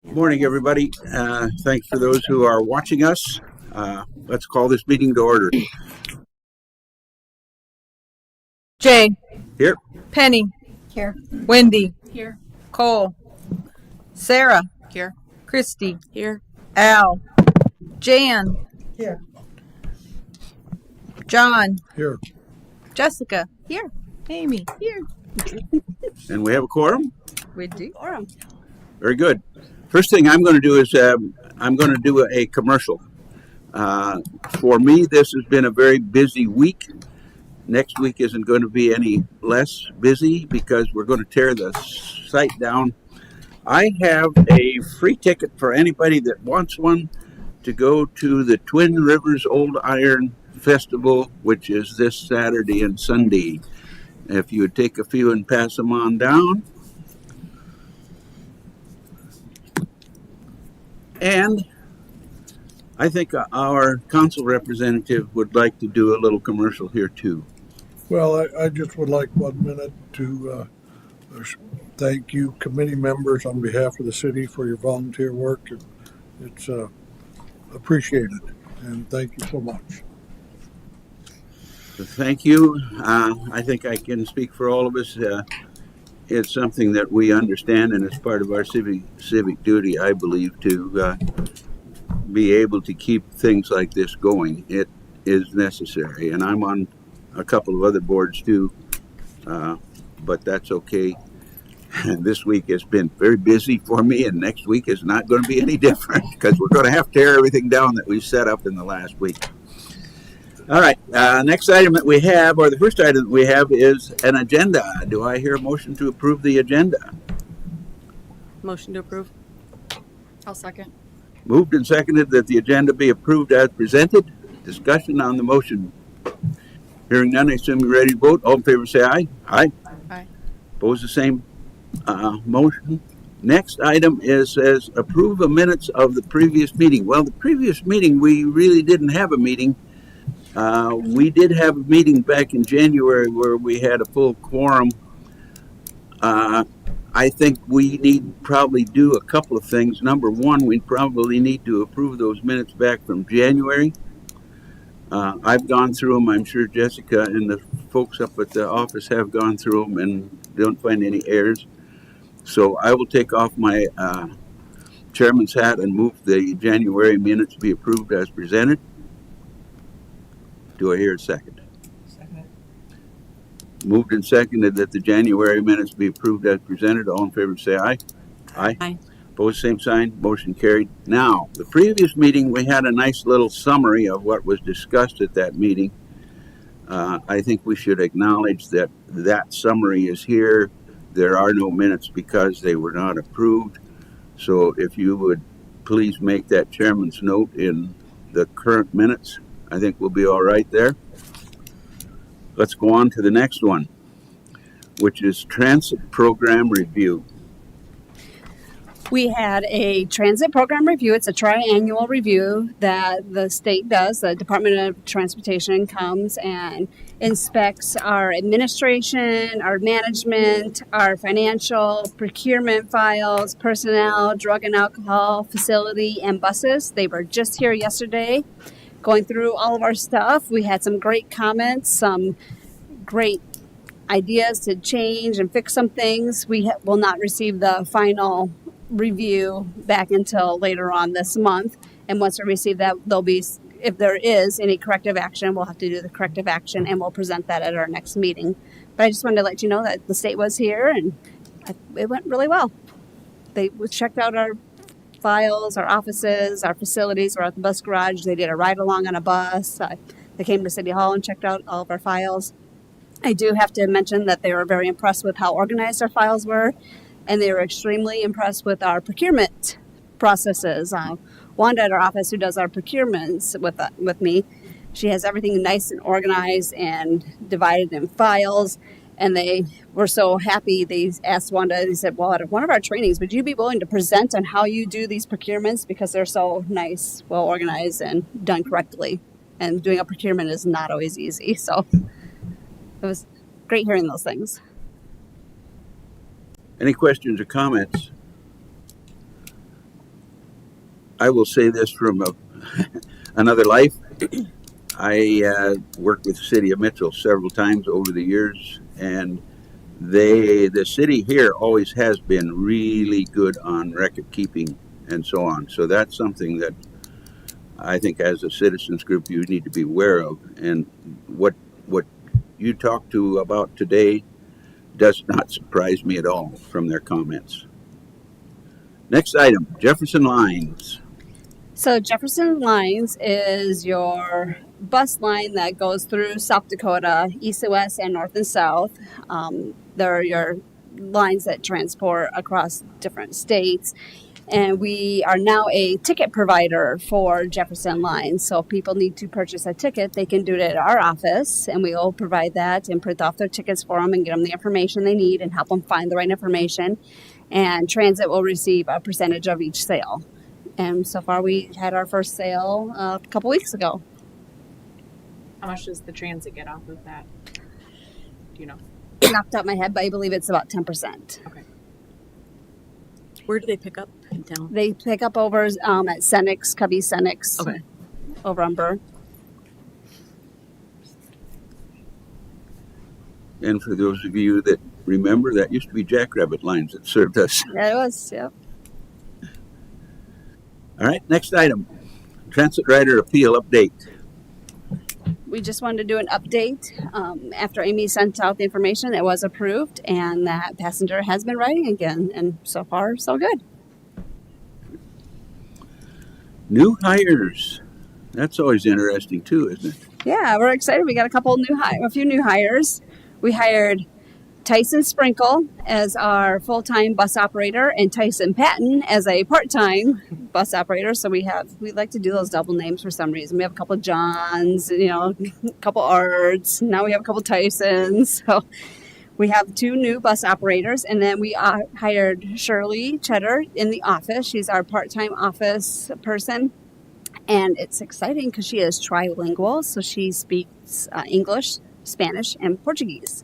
Morning, everybody. Thanks for those who are watching us. Let's call this meeting to order. Jay, Here. Penny, Here. Wendy, Here. Cole, Sarah, Here. Christy, Here. Al, Jan, Here. John, Here. Jessica, here, Amy, here. And we have a quorum. We do. Very good. First thing I'm going to do is I'm going to do a commercial. For me, this has been a very busy week. Next week isn't going to be any less busy because we're going to tear the site down. I have a free ticket for anybody that wants one to go to the Twin Rivers Old Iron Festival, which is this Saturday and Sunday. If you would take a few and pass them on down. And I think our council representative would like to do a little commercial here too. Well, I just would like 1 minute to thank you committee members on behalf of the city for your volunteer work. It's appreciated, and thank you so much. So thank you. I think I can speak for all of us. It's something that we understand, and it's part of our civic duty, I believe, to be able to keep things like this going. It is necessary, and I'm on a couple of other boards too, but that's okay. And this week has been very busy for me, and next week is not going to be any different because we're going to have to tear everything down that we set up in the last week. All right, next item that we have, or the first item that we have, is an agenda. Do I hear a motion to approve the agenda? Motion to approve. I'll second. Moved and seconded that the agenda be approved as presented. Discussion on the motion. Hearing none, I assume you're ready to vote. All in favor say aye. Aye. Aye. Opposed, the same motion. Next item says approve the minutes of the previous meeting. Well, the previous meeting, we really didn't have a meeting. We did have a meeting back in January where we had a full quorum. I think we need probably do a couple of things. Number one, we probably need to approve those minutes back from January. I've gone through them. I'm sure Jessica and the folks up at the office have gone through them and don't find any errors. So I will take off my chairman's hat and move the January minutes be approved as presented. Do I hear a second? Second. Moved and seconded that the January minutes be approved as presented. All in favor say aye. Aye. Aye. Opposed, same sign. Motion carried. Now, the previous meeting, we had a nice little summary of what was discussed at that meeting. I think we should acknowledge that that summary is here. There are no minutes because they were not approved. So if you would please make that chairman's note in the current minutes, I think we'll be all right there. Let's go on to the next one, which is transit program review. We had a transit program review. It's a triannual review that the state does. The Department of Transportation comes and inspects our administration, our management, our financial, procurement files, personnel, drug and alcohol, facility, and buses. They were just here yesterday going through all of our stuff. We had some great comments, some great ideas to change and fix some things. We will not receive the final review back until later on this month. And once we receive that, there'll be, if there is any corrective action, we'll have to do the corrective action and we'll present that at our next meeting. But I just wanted to let you know that the state was here and it went really well. They checked out our files, our offices, our facilities. We're at the bus garage. They did a ride along on a bus. They came to City Hall and checked out all of our files. I do have to mention that they were very impressed with how organized our files were, and they were extremely impressed with our procurement processes. Wanda at our office, who does our procurements with me, she has everything nice and organized and divided in files. And they were so happy. They asked Wanda, they said, well, at one of our trainings, would you be willing to present on how you do these procurements? Because they're so nice, well organized, and done correctly. And doing a procurement is not always easy. So it was great hearing those things. Any questions or comments? I will say this from another life. I worked with the city of Mitchell several times over the years, and the city here always has been really good on record keeping and so on. So that's something that I think as a citizens group you need to be aware of. And what you talked to about today does not surprise me at all from their comments. Next item, Jefferson Lines. So Jefferson Lines is your bus line that goes through South Dakota, east and west, and north and south. They're your lines that transport across different states. And we are now a ticket provider for Jefferson Lines. So if people need to purchase a ticket, they can do it at our office, and we will provide that and print off their tickets for them and get them the information they need and help them find the right information. And Transit will receive a percentage of each sale. And so far, we had our first sale a couple weeks ago. How much does the transit get off of that? Do you know? Off the top of my head, but I believe it's about 10%. Okay. Where do they pick up in town? They pick up over at Senex, Covey Senex, Okay. over on Burr. And for those of you that remember, that used to be Jackrabbit Lines that served us. Yeah, it was, yep. All right, next item, Transit Rider Appeal Update. We just wanted to do an update. After Amy sent out the information, it was approved, and that passenger has been riding again. And so far, so good. New hires. That's always interesting too, isn't it? Yeah, we're excited. We got a few new hires. We hired Tyson Sprinkle as our full-time bus operator and Tyson Patton as a part-time bus operator. So we like to do those double names for some reason. We have a couple of Johns, a couple Arts. Now we have a couple Tysons. So we have 2 new bus operators, and then we hired Shirley Cheddar in the office. She's our part-time office person. And it's exciting because she is trilingual, so she speaks English, Spanish, and Portuguese.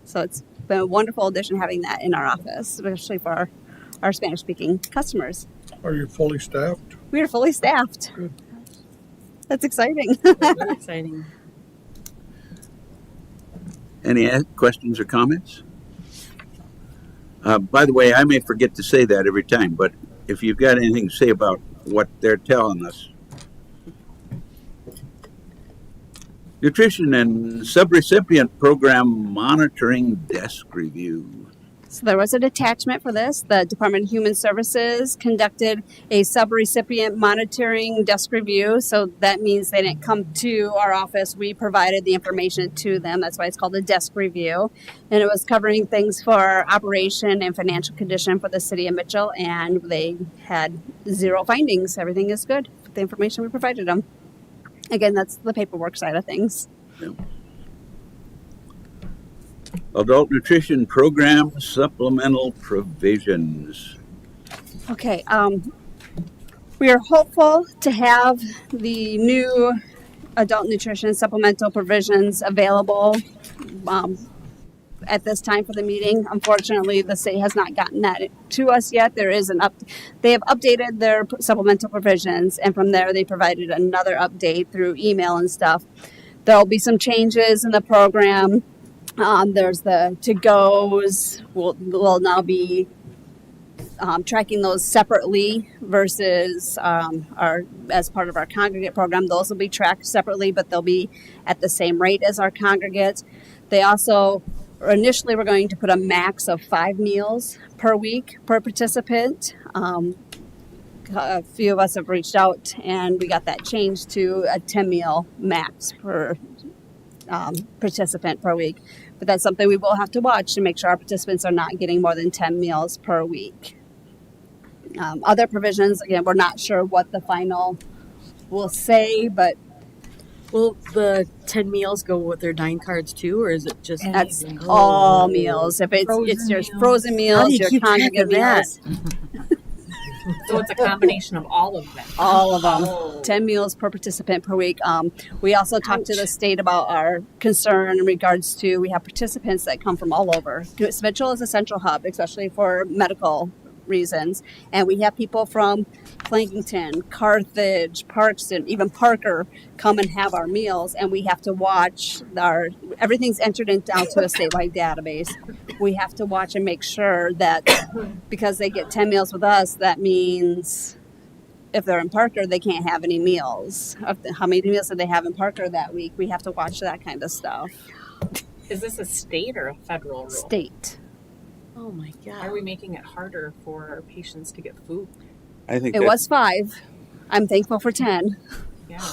So it's been a wonderful addition having that in our office, especially for our Spanish-speaking customers. Are you fully staffed? We are fully staffed. Good. That's exciting. Very exciting. Any questions or comments? By the way, I may forget to say that every time, but if you've got anything to say about what they're telling us. Nutrition and Subrecipient Program Monitoring Desk Review. So there was an attachment for this. The Department of Human Services conducted a subrecipient monitoring desk review. So that means they didn't come to our office. We provided the information to them. That's why it's called a desk review. And it was covering things for operation and financial condition for the city of Mitchell. And they had 0 findings. Everything is good with the information we provided them. Again, that's the paperwork side of things. Yep. Adult Nutrition Program Supplemental Provisions. Okay, we are hopeful to have the new adult nutrition supplemental provisions available at this time for the meeting. Unfortunately, the state has not gotten that to us yet. There is they have updated their supplemental provisions, and from there they provided another update through email and stuff. There'll be some changes in the program. There's the to-goes. We'll now be tracking those separately versus as part of our congregate program. Those will be tracked separately, but they'll be at the same rate as our congregate. They also initially we're going to put a max of 5 meals per week per participant. A few of us have reached out, and we got that changed to a 10-meal max per participant per week. But that's something we will have to watch to make sure our participants are not getting more than 10 meals per week. Other provisions, again, we're not sure what the final will say, but Will the 10 meals go with their dine cards too, or is it just that's anything? all meals. If it's your frozen How meals, do you your keep track congregate of that? meals, So it's a combination of all of them. all of them. Oh. 10 meals per participant per week. We also talked to the state about our concern in regards to we have participants that come from all over. Mitchell is a central hub, especially for medical reasons. And we have people from Plankington, Carthage, Parkston, even Parker come and have our meals, and we have to watch everything's entered down to a statewide database. We have to watch and make sure that because they get 10 meals with us, that means if they're in Parker, they can't have any meals. How many meals did they have in Parker that week? We have to watch that kind of stuff. Is this a state or a federal rule? State. Oh my Why are God. we making it harder for our patients to get food? I think It was 5. I'm thankful for 10. Yeah.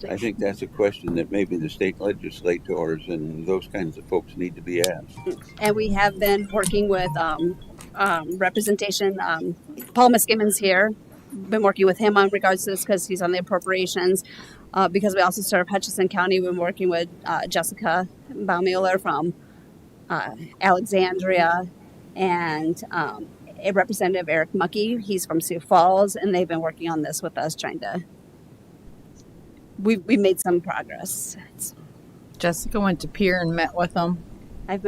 I think that's a question that maybe the state legislators and those kinds of folks need to be asked. And we have been working with representation. Paul Muskimin's here. Been working with him on regards to this because he's on the appropriations. Because we also serve Hutchinson County. We've been working with Jessica Baumüller from Alexandria and a Representative Eric Muckey. He's from Sioux Falls, and they've been working on this with us, trying to. We've made some progress. Jessica went to Pier and met with them. I've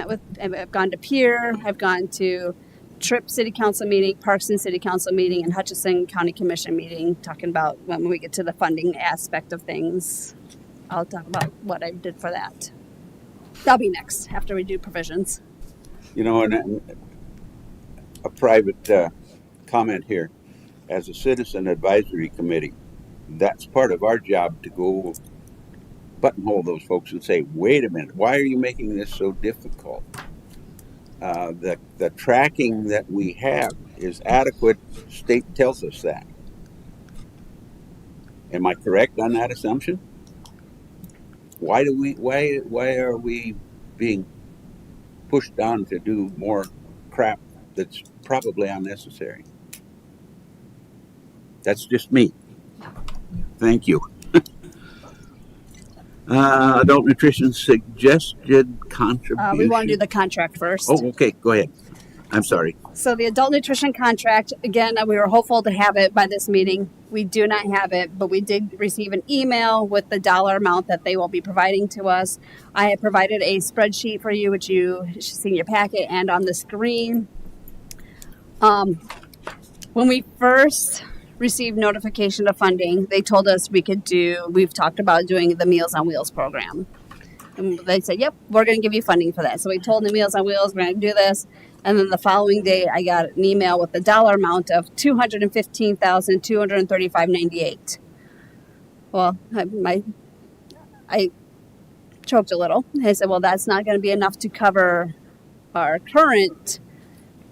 gone to Pier, I've gone to Tripp City Council meeting, Parkston City Council meeting, and Hutchinson County Commission meeting, talking about when we get to the funding aspect of things. I'll talk about what I did for that. That'll be next, after we do provisions. You know, and a private comment here. As a citizen advisory committee, that's part of our job to go buttonhole those folks and say, wait a minute, why are you making this so difficult? The tracking that we have is adequate. State tells us that. Am I correct on that assumption? Why are we being pushed on to do more crap that's probably unnecessary? That's just me. Thank you. Adult nutrition suggested contribution. We want to do the contract first. Oh, okay. Go ahead. I'm sorry. So the adult nutrition contract, again, we were hopeful to have it by this meeting. We do not have it, but we did receive an email with the dollar amount that they will be providing to us. I have provided a spreadsheet for you, which you should see in your packet and on the screen. When we first received notification of funding, they told us we've talked about doing the Meals on Wheels program. And they said, yep, we're going to give you funding for that. So we told the Meals on Wheels, we're going to do this. And then the following day, I got an email with the dollar amount of $215,235.98. Well, I choked a little. I said, well, that's not going to be enough to cover our current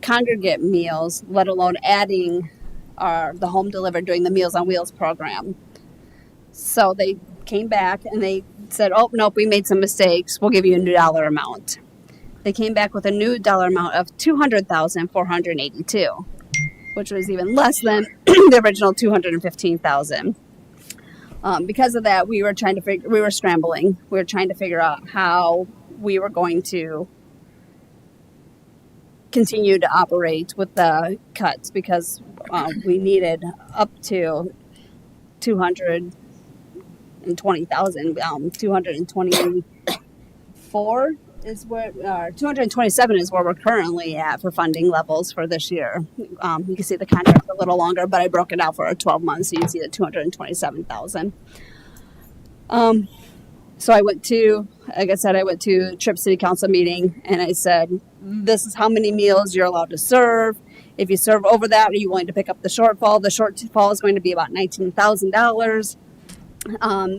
congregate meals, let alone adding the home delivered doing the Meals on Wheels program. So they came back and they said, oh, nope, we made some mistakes. We'll give you a new dollar amount. They came back with a new dollar amount of $200,482, which was even less than the original $215,000. Because of that, we were scrambling. We were trying to figure out how we were going to continue to operate with the cuts, because we needed up to 220,000. 224 is where 227 is where we're currently at for funding levels for this year. You can see the contract's a little longer, but I broke it out for 12 months, so you can see the 227,000. So I went to Tripp City Council meeting, and I said, this is how many meals you're allowed to serve. If you serve over that, are you willing to pick up the shortfall? The shortfall is going to be about $19,000.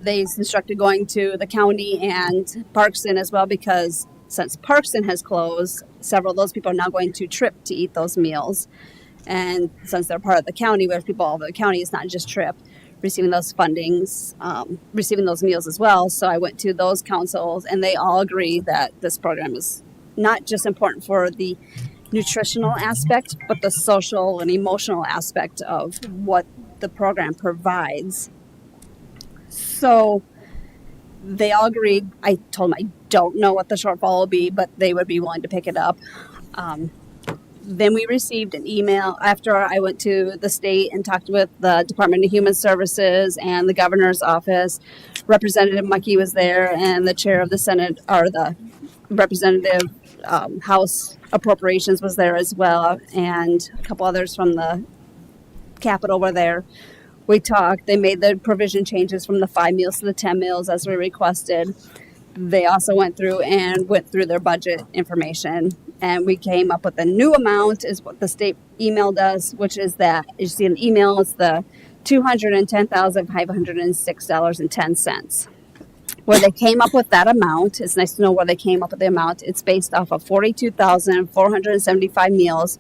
They instructed going to the county and Parkston as well, because since Parkston has closed, several of those people are now going to Tripp to eat those meals. And since they're part of the county, where people all over the county, it's not just Tripp receiving those fundings, receiving those meals as well. So I went to those councils, and they all agree that this program is not just important for the nutritional aspect, but the social and emotional aspect of what the program provides. So they all agreed. I told them I don't know what the shortfall will be, but they would be willing to pick it up. Then we received an email after I went to the state and talked with the Department of Human Services and the governor's office. Representative Muckey was there, and the chair of the Senate, or the Representative House Appropriations was there as well, and a couple others from the Capitol were there. We talked. They made the provision changes from the 5 meals to the 10 meals as we requested. They also went through their budget information, and we came up with a new amount is what the state emailed us, which is that you see an email, it's the $210,506.10. Where they came up with that amount, it's nice to know where they came up with the amount. It's based off of 42,475 meals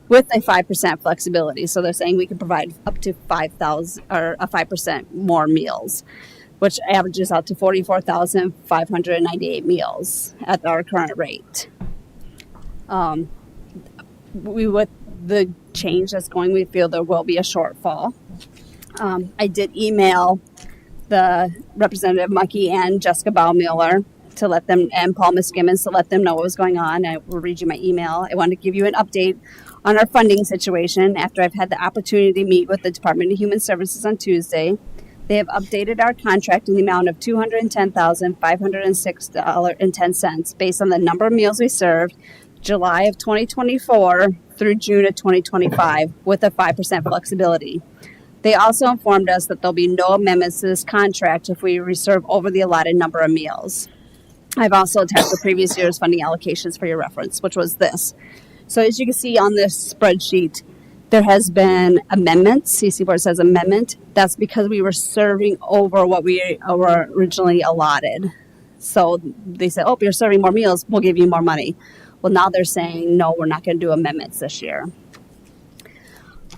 with a 5% flexibility. So they're saying we can provide up to 5,000 or a 5% more meals, which averages out to 44,598 meals at our current rate. With the change that's going, we feel there will be a shortfall. I did email the Representative Mucky and Jessica Baumiller to let them, and Paul Miskimmons, to let them know what was going on. I will read you my email. I want to give you an update on our funding situation after I've had the opportunity to meet with the Department of Human Services on Tuesday. They have updated our contract in the amount of $210,506.10 based on the number of meals we served July of 2024 through June of 2025 with a 5% flexibility. They also informed us that there'll be no amendments to this contract if we reserve over the allotted number of meals. I've also attached the previous year's funding allocations for your reference, which was this. So as you can see on this spreadsheet, there has been amendments. You see where it says amendment? That's because we were serving over what we were originally allotted. So they said, oh, you're serving more meals, we'll give you more money. Well, now they're saying, no, we're not going to do amendments this year.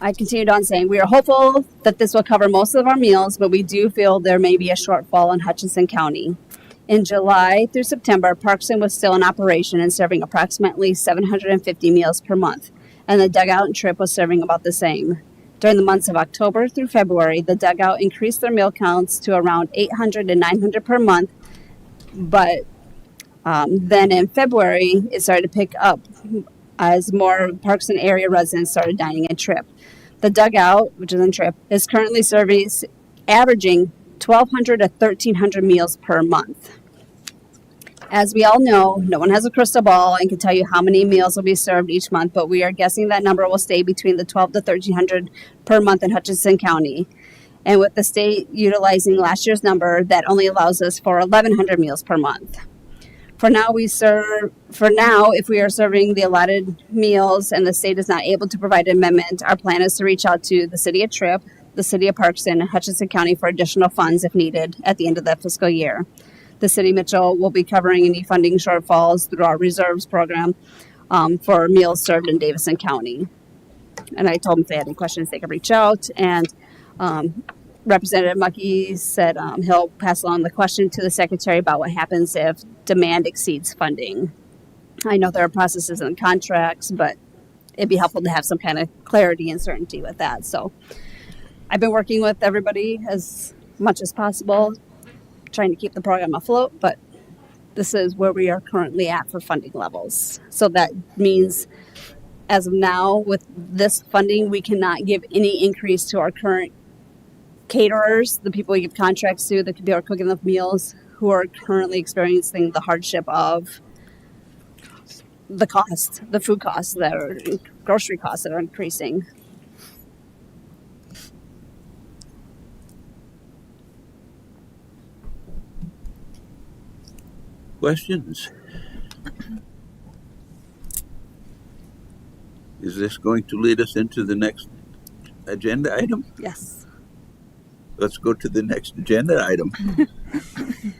I continued on saying, we are hopeful that this will cover most of our meals, but we do feel there may be a shortfall in Hutchinson County. In July through September, Parkson was still in operation and serving approximately 750 meals per month, and the Dugout and Trip was serving about the same. During the months of October through February, the Dugout increased their meal counts to around 800 to 900 per month, but then in February, it started to pick up as more Parkson area residents started dining at Trip. The Dugout, which is in Trip, is currently averaging 1,200 to 1,300 meals per month. As we all know, no one has a crystal ball and can tell you how many meals will be served each month, but we are guessing that number will stay between the 1,200 to 1,300 per month in Hutchinson County. And with the state utilizing last year's number, that only allows us for 1,100 meals per month. For now, if we are serving the allotted meals and the state is not able to provide an amendment, our plan is to reach out to the city of Tripp, the city of Parkson, and Hutchinson County for additional funds if needed at the end of the fiscal year. The city of Mitchell will be covering any funding shortfalls through our reserves program for meals served in Davison County. And I told them if they had any questions, they could reach out. And Representative Mucky said he'll pass along the question to the secretary about what happens if demand exceeds funding. I know there are processes and contracts, but it'd be helpful to have some kind of clarity and certainty with that. So I've been working with everybody as much as possible, trying to keep the program afloat, but this is where we are currently at for funding levels. So that means as of now, with this funding, we cannot give any increase to our current caterers, the people we give contracts to, the people who are cooking the meals, who are currently experiencing the hardship of the cost, the food costs that are, grocery costs that are increasing. Questions? Is this going to lead us into the next agenda item? Yes. Let's go to the next agenda item.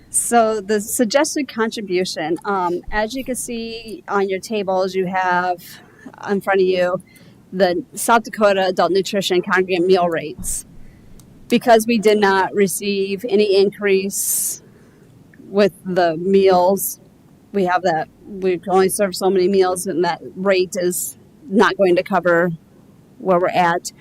So the suggested contribution, as you can see on your tables, you have in front of you the South Dakota Adult Nutrition Congregate Meal Rates. Because we did not receive any increase with the meals, we have that, we can only serve so many meals, and that rate is not going to cover where we're at.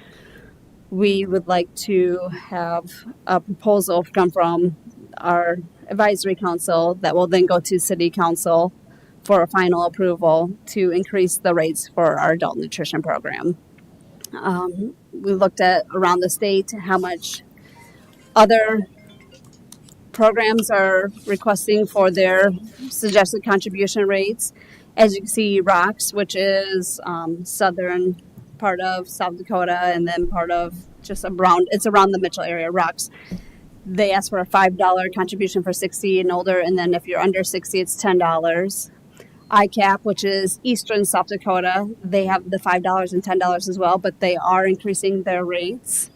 We would like to have a proposal come from our advisory council that will then go to city council for a final approval to increase the rates for our adult nutrition program. We looked at around the state how much other programs are requesting for their suggested contribution rates. As you can see, Rocks, which is southern part of South Dakota, and then part of just around the Mitchell area. Rocks, they ask for a $5 contribution for 60 and older, and then if you're under 60, it's $10. ICAP, which is eastern South Dakota, they have the $5 and $10 as well, but they are increasing their rates.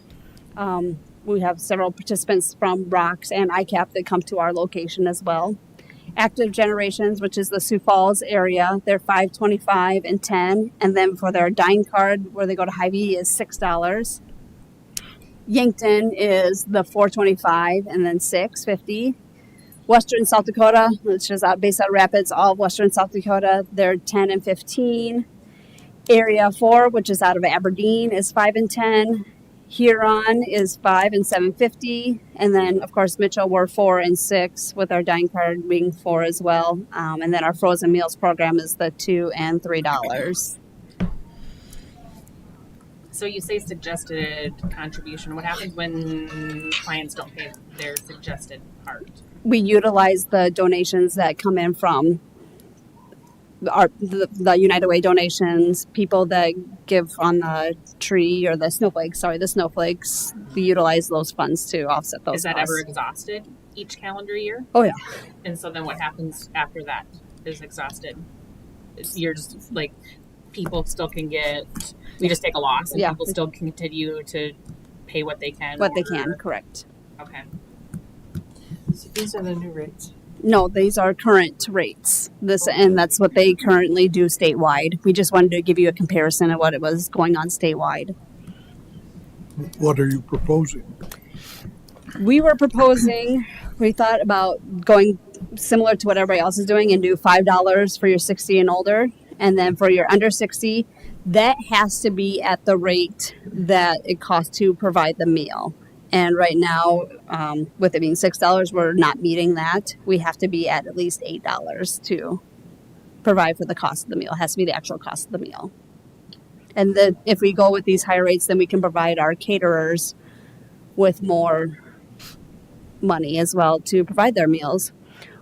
We have several participants from Rocks and ICAP that come to our location as well. Active Generations, which is the Sioux Falls area, they're $5.25 and $10, and then for their dine card where they go to Hy-Vee is $6. Yankton is the $4.25 and then $6.50. Western South Dakota, which is based out of Rapids, all of Western South Dakota, they're $10 and $15. Area 4, which is out of Aberdeen, is $5 and $10. Huron is $5 and $7.50, and then of course Mitchell we're $4 and $6 with our dine card being $4 as well, and then our frozen meals program is the $2 and $3. So you say suggested contribution. What happens when clients don't pay their suggested part? We utilize the donations that come in from the United Way donations, people that give on the tree or the snowflakes. We utilize those funds to offset those Is that costs. ever exhausted each calendar year? Oh yeah. And so then what happens after that is exhausted? You're just like, people still can get, we just take a loss and Yeah. people still continue to pay what they can. What they or- can, correct. Okay. So these are the new rates. No, these are current rates. And that's what they currently do statewide. We just wanted to give you a comparison of what it was going on statewide. What are you proposing? We thought about going similar to what everybody else is doing and do $5 for your 60 and older. And then for your under 60, that has to be at the rate that it costs to provide the meal. And right now, with it being $6, we're not meeting that. We have to be at least $8 to provide for the cost of the meal. It has to be the actual cost of the meal. And then if we go with these higher rates, then we can provide our caterers with more money as well to provide their meals.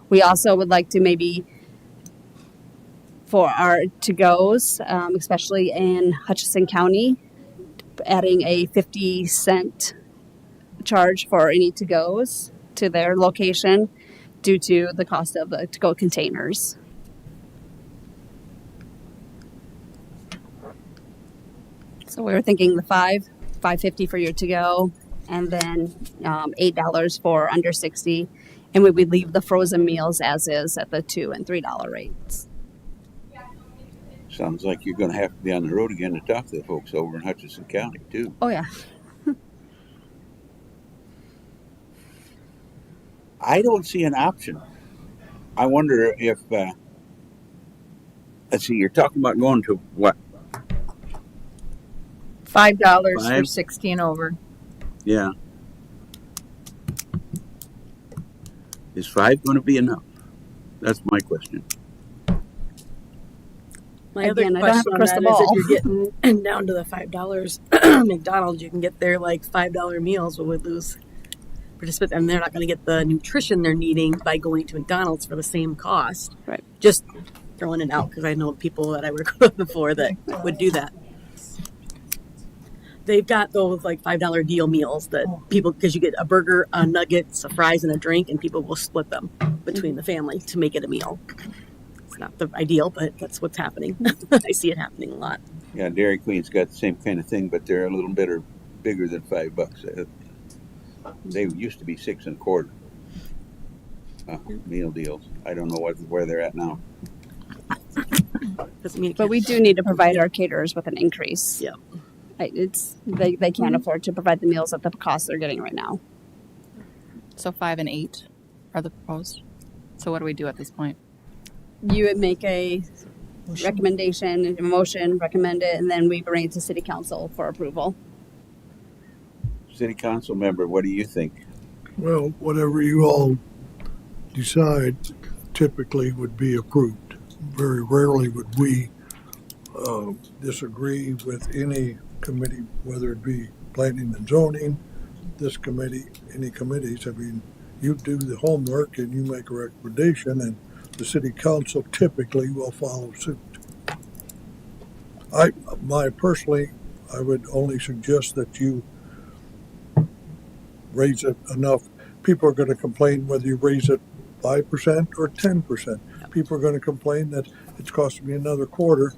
We also would like to maybe, for our to-goes, especially in Hutchinson County, adding a 50-cent charge for any to-goes to their location due to the cost of the to-go containers. So we were thinking the $5.50 for your to-go, and then $8 for under 60, and we would leave the frozen meals as is at the $2 and $3 rates. Sounds like you're going to have to be on the road again to talk to the folks over in Hutchinson County, too. Oh yeah. I don't see an option. I wonder if, let's see, you're talking about going to what? $5 for Five? 60 and over. Yeah. Is 5 going to be enough? That's my question. My Again, I other don't have question a on crystal that is ball. if you're getting down to the $5 McDonald's, you can get their like $5 meals, but would lose participants, and they're not going to get the nutrition they're needing by going to McDonald's for the same cost. Right. Just throwing it out because I know people that I worked with before that would do that. They've got those like $5 deal meals that people, because you get a burger, a nuggets, a fries, and a drink, and people will split them between the family to make it a meal. It's not the ideal, but that's what's happening. I see it happening a lot. Yeah, Dairy Queen's got the same kind of thing, but they're a little bit bigger than $5. They used to be 6 1/4 meal deals. I don't know where they're at now. Doesn't mean it But we do need to provide our caterers with an increase. Yeah. They can't afford to provide the meals at the cost they're getting right now. So 5 and 8 are the proposed. So what do we do at this point? You would make a recommendation, a motion, recommend it, and then we bring it to city council for approval. City council member, what do you think? Well, whatever you all decide typically would be approved. Very rarely would we disagree with any committee, whether it be planning and zoning, this committee, any committees. I mean, you do the homework and you make a recommendation, and the city council typically will follow suit. I would only suggest that you raise it enough. People are going to complain whether you raise it 5% or 10%. People are going to complain that it's costing me another quarter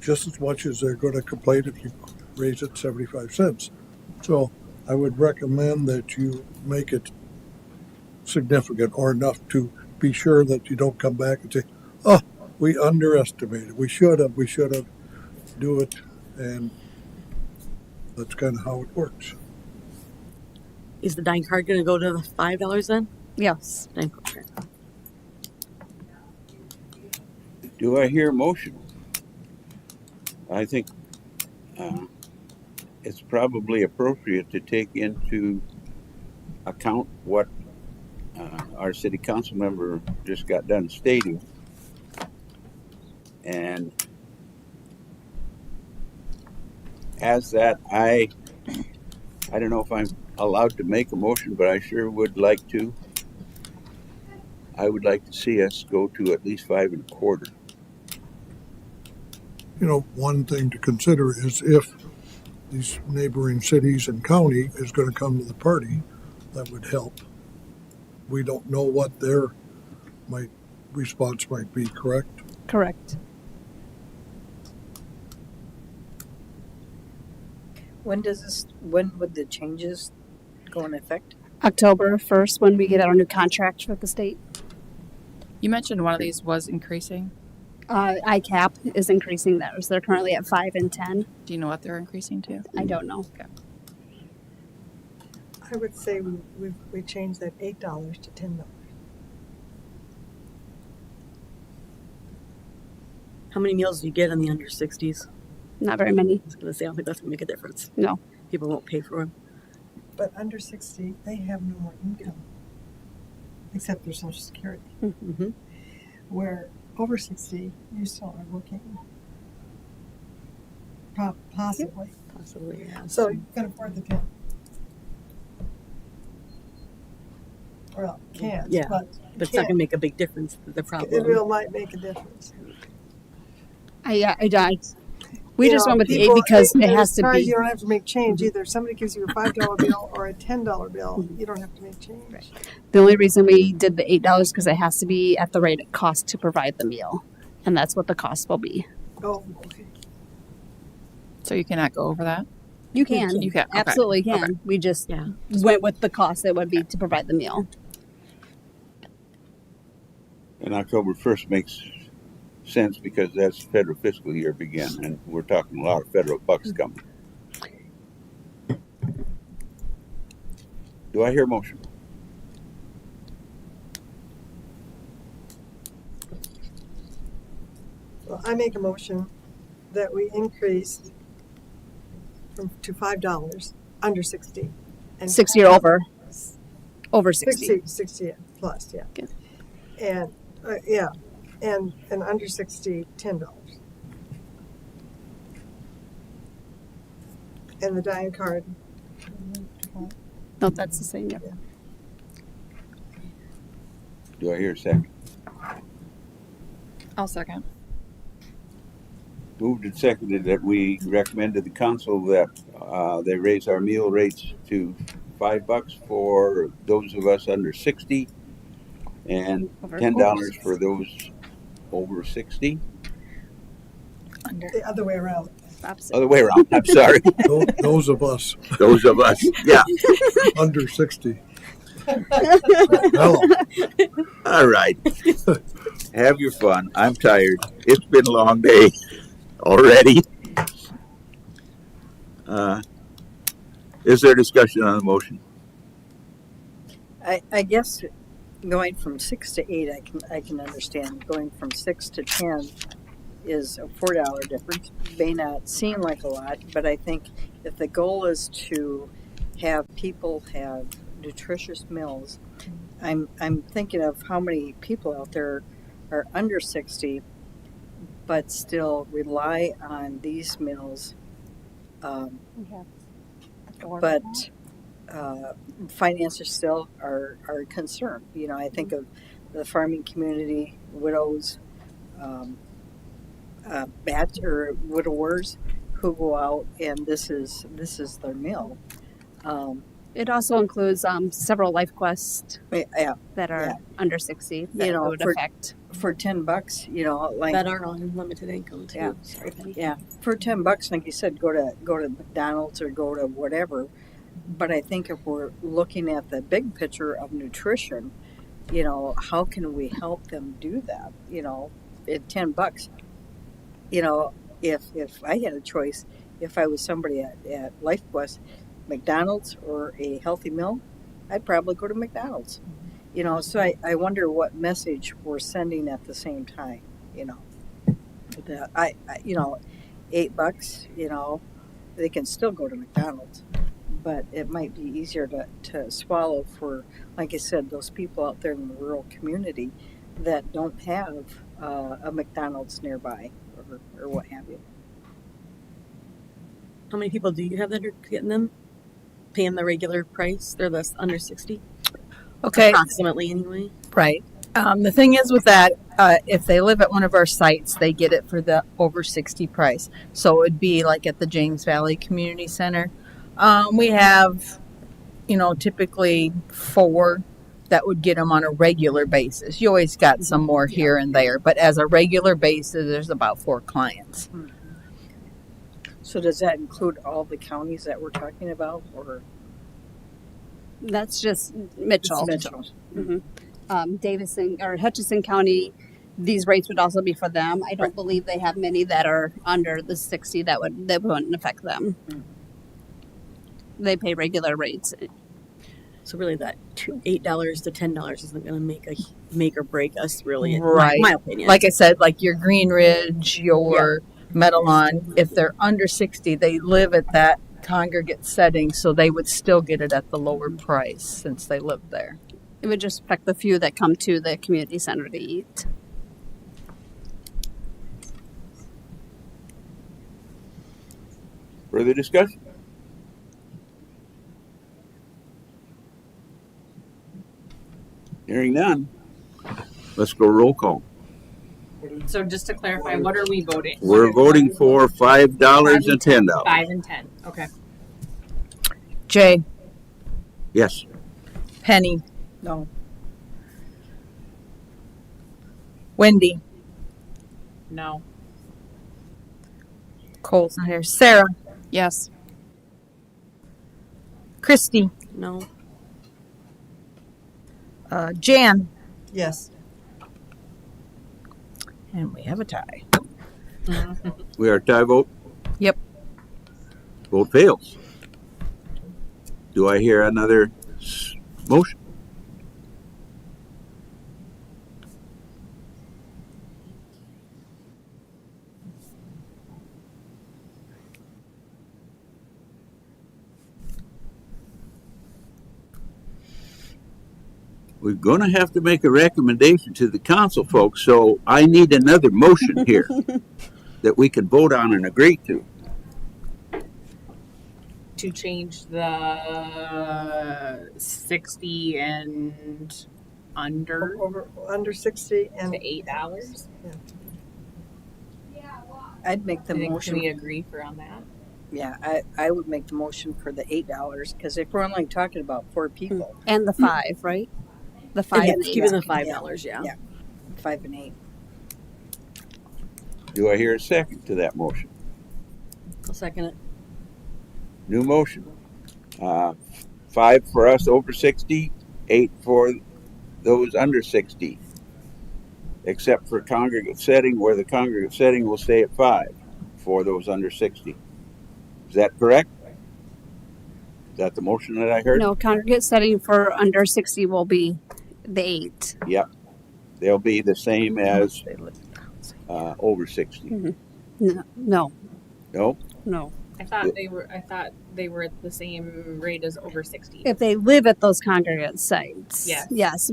just as much as they're going to complain if you raise it 75 cents. So I would recommend that you make it significant or enough to be sure that you don't come back and say, oh, we underestimated. We should have do it. And that's kind of how it works. Is the dine card going to go to the $5 then? Yes. Okay. Do I hear a motion? I think it's probably appropriate to take into account what our city council member just got done stating. And as that, I don't know if I'm allowed to make a motion, but I sure would like to. I would like to see us go to at least 5 1/4. You know, one thing to consider is if these neighboring cities and county is going to come to the party, that would help. We don't know what their response might be, correct? Correct. When would the changes go in effect? October 1st, when we get our new contract with the state. You mentioned one of these was increasing. ICAP is increasing theirs. They're currently at 5 and 10. Do you know what they're increasing to? I don't know. I would say we changed that $8 to $10. How many meals do you get on the under 60s? Not very many. I was going to say, I don't think that's going to make a difference. No. People won't pay for them. But under 60, they have no more income, except their Social Security. Mm-hmm. Where over 60, you still are working. Possibly. Possibly, yeah. So you can afford the 10. Well, can't. Yeah, But But it's not going to make a big difference. The it problem. might make a difference. We You just know, went with the 8 people- because it and has as to far as be. You don't have to make change either. Somebody gives you a $5 bill or a $10 bill. You don't have to make change. The only reason we did the $8 because it has to be at the rate it costs to provide the meal. And that's what the cost will be. Oh, okay. So you cannot go over that? You can. You can. Okay. Absolutely can. Okay. We just Yeah. went with the cost it would be to provide the meal. And October 1st makes sense because that's federal fiscal year begin, and we're talking a lot of federal bucks coming. Do I hear a motion? Well, I make a motion that we increase to $5 under 60. And 60 or over. Over 60. 60 plus, yeah. Okay. And, and under 60, $10. And the dine card. No, that's the same. Yeah. Do I hear a second? I'll second. Moved and seconded that we recommend to the council that they raise our meal rates to $5 for those of us under 60 and Over $10 for those over 60. Under. The other way around. Opposite. Other way around. I'm sorry. Those of us Those of us. Yeah. under 60. Hello. All right. Have your fun. I'm tired. It's been a long day already. Is there discussion on the motion? I guess going from 6 to 8, I can understand. Going from 6 to 10 is a $4 difference. May not seem like a lot, but I think if the goal is to have people have nutritious meals, I'm thinking of how many people out there are under 60 but still rely on these meals. But finances still are a concern. You know, I think of the farming community, widows, or widowers who go out and this is their meal. It also includes several Life Quest Yeah, that are Yeah. under 60 that You know, it would for- affect. for $10, you know, like That are on limited income too. Yeah. Sorry, Penny. yeah, for $10, like you said, go to McDonald's or go to whatever. But I think if we're looking at the big picture of nutrition, you know, how can we help them do that? You know, at $10, you know, if I had a choice, if I was somebody at Life Quest, McDonald's or a healthy meal, I'd probably go to McDonald's. You know, so I wonder what message we're sending at the same time. You know, that I you know, $8, you know, they can still go to McDonald's, but it might be easier to swallow for, like I said, those people out there in the rural community that don't have a McDonald's nearby or what have you. How many people do you have that are getting them? Paying the regular price? They're the under 60? Okay, Approximately, anyway. right. The thing is with that, if they live at one of our sites, they get it for the over 60 price. So it would be like at the James Valley Community Center. We have, typically 4 that would get them on a regular basis. You always got some more here and there, but as a regular basis, there's about 4 clients. So does that include all the counties that we're talking about, or That's just Mitchell. Mitchell? Davison or Hutchinson County, these rates would also be for them. I don't believe they have many that are under the 60 that wouldn't affect them. They pay regular rates. So really, that $8 to $10 isn't going to make or break us, really. In Right. my opinion. Like I said, like your Green Ridge, your Meadowlawn, if they're under 60, they live at that congregate setting, so they would still get it at the lower price since they live there. It would just affect the few that come to the community center to eat. Further discussion? Hearing none. Let's go roll call. So just to clarify, what are we voting? We're voting for $5 and $10. 5 and 10. Okay. Jay, Yes. Penny, No. Wendy, No. Cole's not here, Sarah, Yes. Christy, no. Jan, Yes. and we have a tie. We are a tie vote. Yep. Vote fails. Do I hear another motion? We're going to have to make a recommendation to the council, folks, so I need another motion here that we can vote on and agree to. To change the 60 and under Under 60 and to $8. I'd make the I think, motion. can we agree on that? Yeah, I would make the motion for the $8 because if we're only talking about 4 people, And the 5, right? The 5 Yeah, and keep 8. it the $5, yeah. Yeah. 5 and 8. Do I hear a second to that motion? I'll second it. New motion. 5 for us over 60, 8 for those under 60. Except for congregate setting, where the congregate setting will stay at 5 for those under 60. Is that correct? Is that the motion that I heard? No, congregate setting for under 60 will be the 8. Yep. They'll be the same as over 60. No, no, No? no. I thought they were at the same rate as over 60. If they live at those congregate sites. Yes. Yes,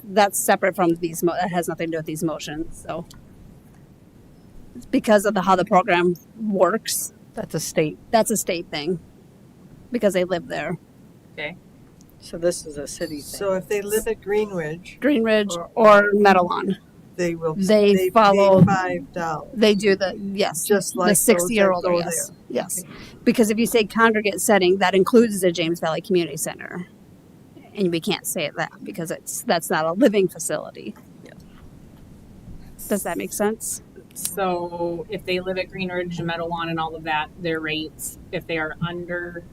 that's separate from these, that has nothing to do with these motions, so. It's because of how the program works. That's a state. That's a state thing. Because they live there. Okay. So this is a city thing. So if they live at Greenridge, Greenridge or Meadowlawn. they will They follow- pay $5. They do the, yes, Just like the those 60-year-old, that go yes. there. Yes. Because if you say congregate setting, that includes the James Valley Community Center. And we can't say that because that's not a living facility. Does that make sense? So if they live at Greenridge, Meadowlawn, and all of that, their rates, if they are under,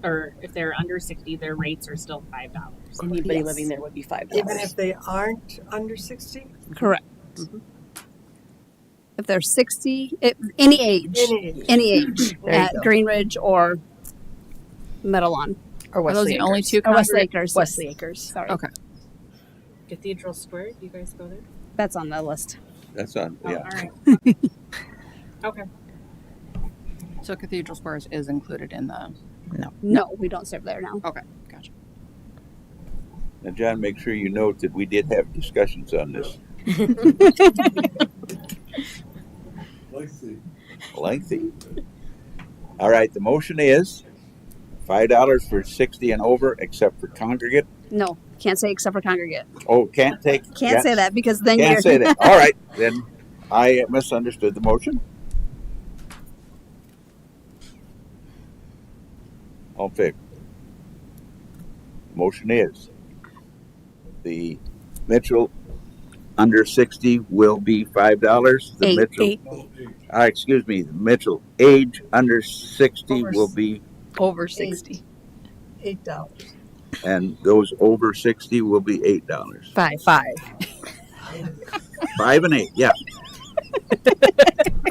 or if they're under 60, their rates are still $5. Anybody Yes. living there would be $5. Even if they aren't under 60? Correct. If they're 60, any age. Any age. There you At go. Greenridge or Meadowlawn. Or Are those Wesley the only Acres. two? Or Wesley congregate- Acres. Wesley Acres. Sorry. Okay. Cathedral Square, do you guys go there? That's on the list. That's on, Oh, yeah. all right. Okay. So Cathedral Squares is included in the. No, we don't serve there now. Okay, gotcha. Now, John, make sure you note that we did have discussions on this. Lengthy. All right, the motion is $5 for 60 and over, except for congregate. No, can't say except for congregate. Oh, can't Can't say that because then Can't you're say that. All right, then I misunderstood the motion. All in favor? Motion is the Mitchell under 60 will be $5. The Mitchell, excuse me, the Mitchell age under 60 Over will be, Over 60. $8. and those over 60 will be $8. 5. 5 and 8, yeah.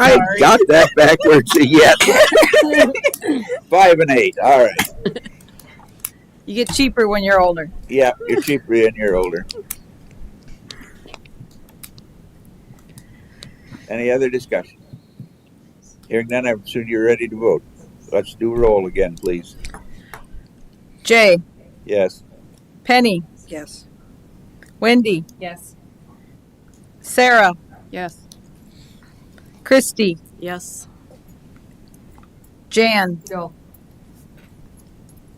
I got that backwards yet. 5 and 8. All right. You get cheaper when you're older. Yeah, you're cheaper and you're older. Any other discussion? Hearing none, I'm soon you're ready to vote. Let's do a roll again, please. Jay, Yes. Penny, Yes. Wendy, Yes. Sarah, Yes. Christy, Yes. Jan. No.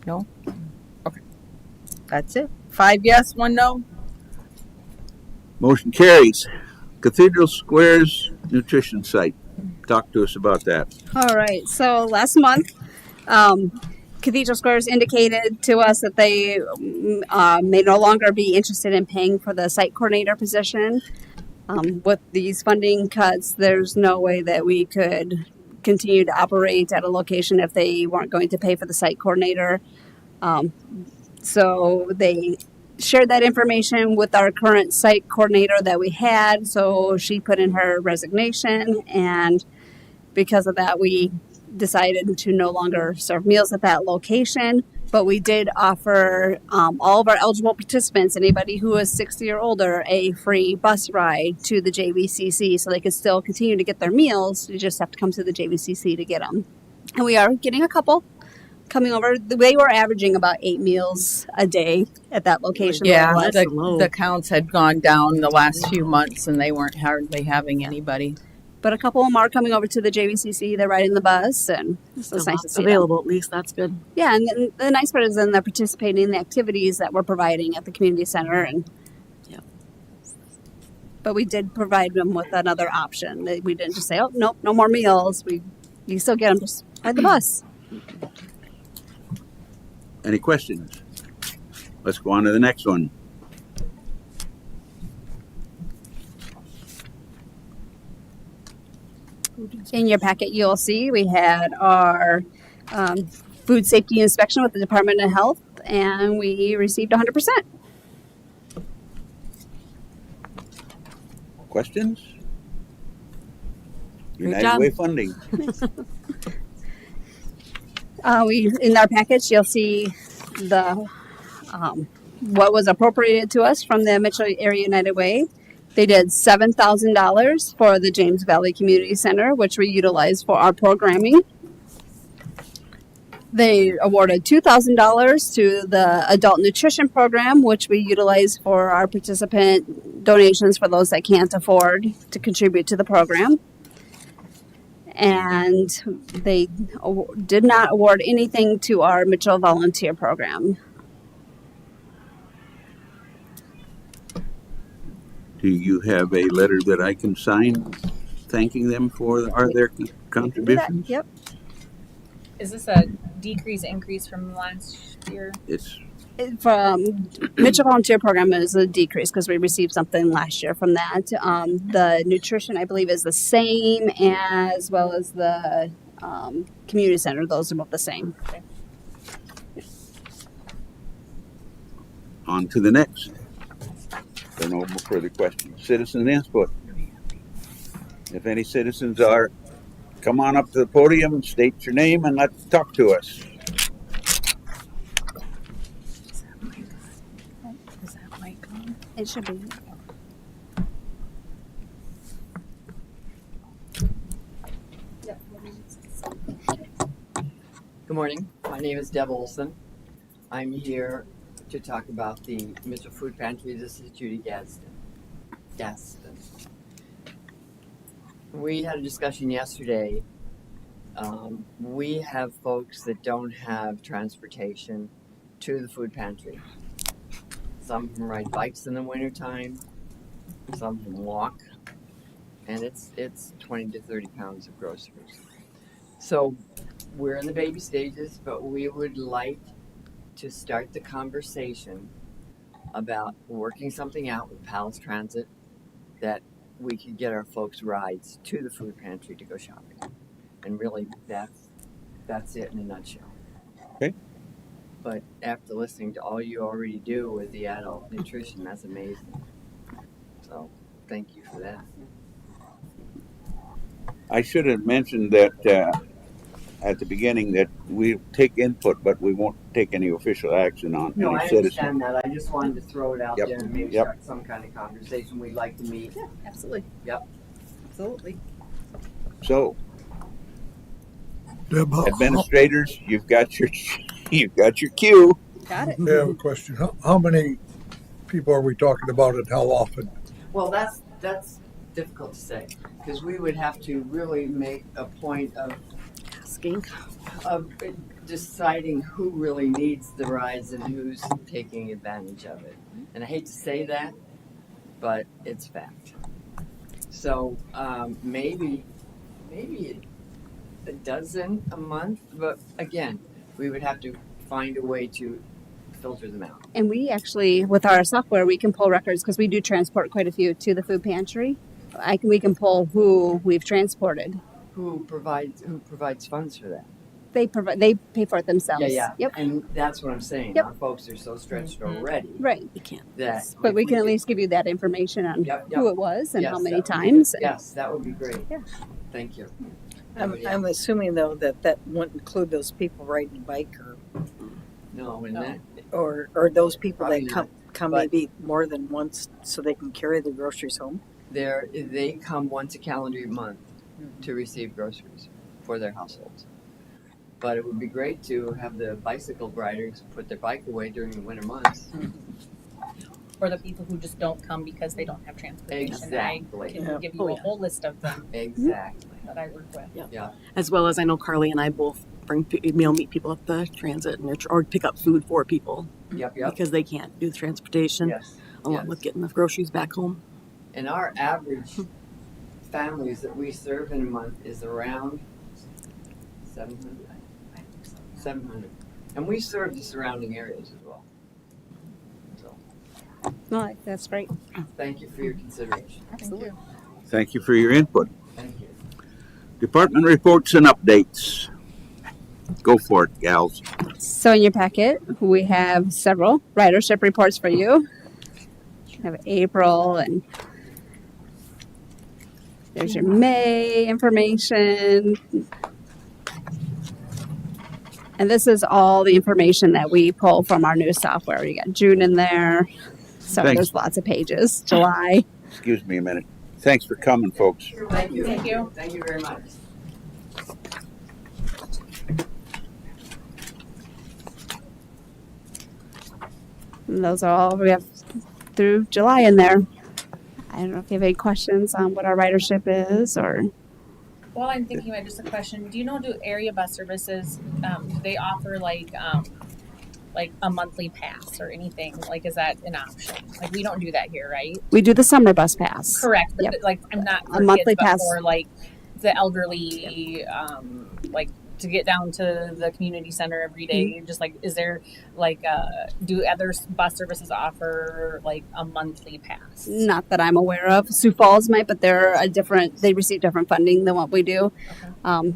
No? Okay. That's it. 5 yes, 1 no. Motion carries. Cathedral Squares Nutrition Site. Talk to us about that. All right. So last month, Cathedral Squares indicated to us that they may no longer be interested in paying for the site coordinator position. With these funding cuts, there's no way that we could continue to operate at a location if they weren't going to pay for the site coordinator. So they shared that information with our current site coordinator that we had. So she put in her resignation, and because of that, we decided to no longer serve meals at that location. But we did offer all of our eligible participants, anybody who is 60 or older, a free bus ride to the JVCC so they could still continue to get their meals. You just have to come to the JVCC to get them. And we are getting a couple coming over. They were averaging about 8 meals a day at that location. Yeah, more or less. that's low. the counts had gone down the last few months and they weren't hardly having anybody. But a couple of them are coming over to the JVCC. They're riding the bus, and so it's nice to see them. available. At least that's good. Yeah, and the nice part is then they're participating in the activities that we're providing at the community center, and Yep. But we did provide them with another option. We didn't just say, "Oh, nope, no more meals." You still get them just ride the bus. Any questions? Let's go on to the next one. In your packet, you'll see we had our food safety inspection with the Department of Health, and we received 100%. Questions? Great United job. Way funding. We in our package, you'll see the what was appropriated to us from the Mitchell Area United Way. They did $7,000 for the James Valley Community Center, which we utilized for our programming. They awarded $2,000 to the Adult Nutrition Program, which we utilize for our participant donations for those that can't afford to contribute to the program. And they did not award anything to our Mitchell Volunteer Program. Do you have a letter that I can sign thanking them for their contributions? Yep. Is this a decrease, increase from last year? It's From Mitchell Volunteer Program is a decrease because we received something last year from that. The nutrition, I believe, is the same, as well as the community center. Those are both the same. on to the next. There are no more further questions. Citizen input. If any citizens are, come on up to the podium, state your name, and let's talk to us. Is that mic on? It should be. Good morning. My name is Deb Olson. I'm here to talk about the Mitchell Food Pantry. This is Judy Gadsden. We had a discussion yesterday. We have folks that don't have transportation to the food pantry. Some of them ride bikes in the wintertime. Some of them walk. And it's 20 to 30 pounds of groceries. So we're in the baby stages, but we would like to start the conversation about working something out with Pals Transit that we could get our folks rides to the food pantry to go shopping. And really, that's it in a nutshell. Okay. But after listening to all you already do with the adult nutrition, that's amazing. So thank you for that. I should have mentioned that at the beginning that we take input, but we won't take any official action on No, I any citizen. understand that. I just wanted to throw it out Yep. there and maybe Yep. start some kind of conversation. We'd like to meet. Yeah, absolutely. Yep. Absolutely. So, Deb, administrators, you've got your cue. Got it. I have a question. How many people are we talking about and how often? Well, that's difficult to say because we would have to really make a point of deciding who really needs the rides and who's taking advantage of it. And I hate to say that, but it's fact. So maybe a dozen a month, but again, we would have to find a way to filter them out. And we actually, with our software, we can pull records because we do transport quite a few to the food pantry. We can pull who we've transported. Who provides funds for that? They pay for it themselves. Yeah. Yep. And that's what I'm saying. Yep. Our folks are so stretched already Right. You can't. that. But if we can at least give you that information on Yep. who it was and Yes, how many that would be- times. Yes, that would be great. Yeah. Thank you. I'm assuming though that wouldn't include those people riding a bike No, and that or those people Probably that not, come but- maybe more than once so they can carry the groceries home. they come once a calendar month to receive groceries for their households. But it would be great to have the bicycle riders put their bike away during the winter months. Or the people who just don't come because they don't have transportation. Exactly. I can Yeah. give you a whole list of them Exactly. that I work with. As well as I know Carly and I both meet people at the transit or pick up food for people Yep. because they can't do the transportation Yes. along yes. with getting the groceries back home. And our average families that we serve in a month is around 700. 700. And we serve the surrounding areas as well. So No, that's great. thank you for your consideration. Absolutely. Thank you for your input. Thank you. Department reports and updates. Go for it, gals. So in your packet, we have several ridership reports for you. We have April and there's your May information. And this is all the information that we pull from our new software. You got June in there. So Thanks. there's lots of pages. July. Excuse me a minute. Thanks for coming, folks. Thank you. Thank you. Thank you very much. And those are all we have through July in there. I don't know if you have any questions on what our ridership is or While I'm thinking about just a question, do you know, do area bus services, do they offer like a monthly pass or anything? Like, is that an option? Like, we don't do that here, right? We do the summer bus pass. Correct. But Yep. like, I'm not for A monthly kids, but pass. for like the elderly, like to get down to the community center every day. Just like, is there like, do other bus services offer like a monthly pass? Not that I'm aware of. Sioux Falls might, but they receive different funding than what we do. Okay.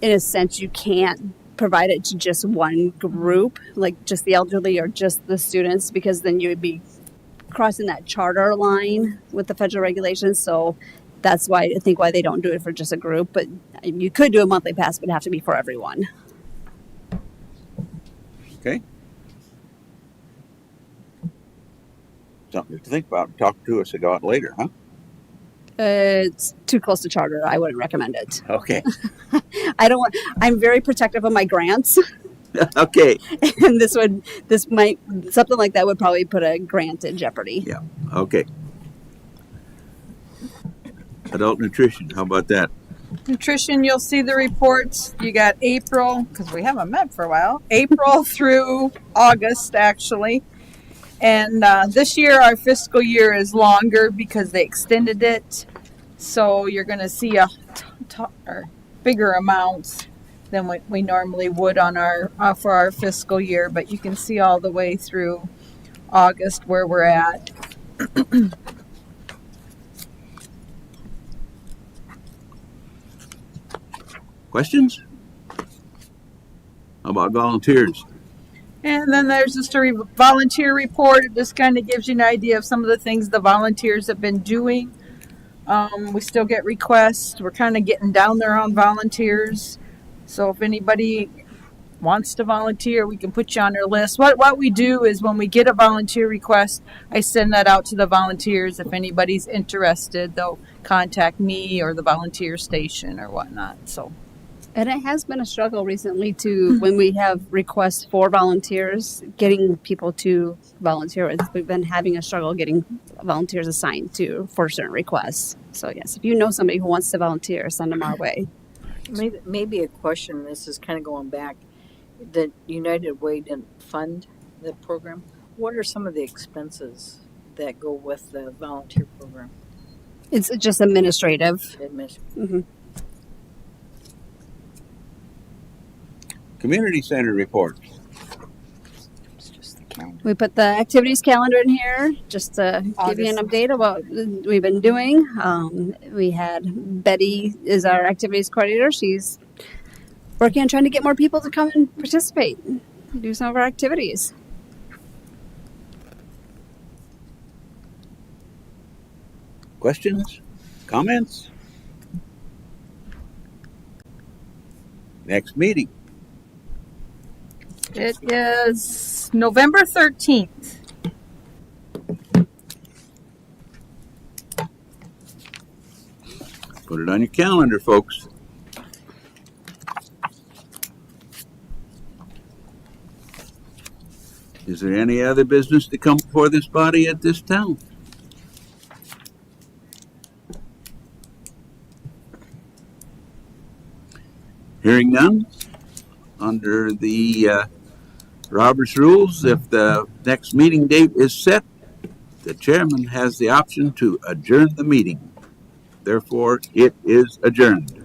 In a sense, you can't provide it to just one group, like just the elderly or just the students, because then you would be crossing that charter line with the federal regulations. So that's why I think why they don't do it for just a group. But you could do a monthly pass, but it'd have to be for everyone. Okay. Something to think about. Talk to us about later, huh? It's too close to charter. I wouldn't recommend it. Okay. I'm very protective of my grants. Okay. And something like that would probably put a grant in jeopardy. Yeah. Okay. Adult nutrition. How about that? Nutrition, you'll see the reports. You got April, because we haven't met for a while, April through August, actually. And this year, our fiscal year is longer because they extended it. So you're going to see or bigger amounts than what we normally would on for our fiscal year. But you can see all the way through August where we're at. Questions? How about volunteers? And then there's just a volunteer report. It just kind of gives you an idea of some of the things the volunteers have been doing. We still get requests. We're kind of getting down there on volunteers. So if anybody wants to volunteer, we can put you on our list. What we do is when we get a volunteer request, I send that out to the volunteers. If anybody's interested, they'll contact me or the volunteer station or whatnot. So. And it has been a struggle recently to when we have requests for volunteers, getting people to volunteer. We've been having a struggle getting volunteers assigned for certain requests. So yes, if you know somebody who wants to volunteer, send them our way. Maybe a question, this is kind of going back, that United Way didn't fund the program. What are some of the expenses that go with the volunteer program? It's just administrative. Mm-hmm. Community center reports. We put the activities calendar in here just to give you an update of what we've been doing. We had Betty is our activities coordinator. She's working on trying to get more people to come and participate, do some of our activities. Questions? Comments? Next meeting. It is November 13th. Put it on your calendar, folks. Is there any other business to come before this body at this time? Hearing none, under the Robert's rules, if the next meeting date is set, the chairman has the option to adjourn the meeting. Therefore, it is adjourned.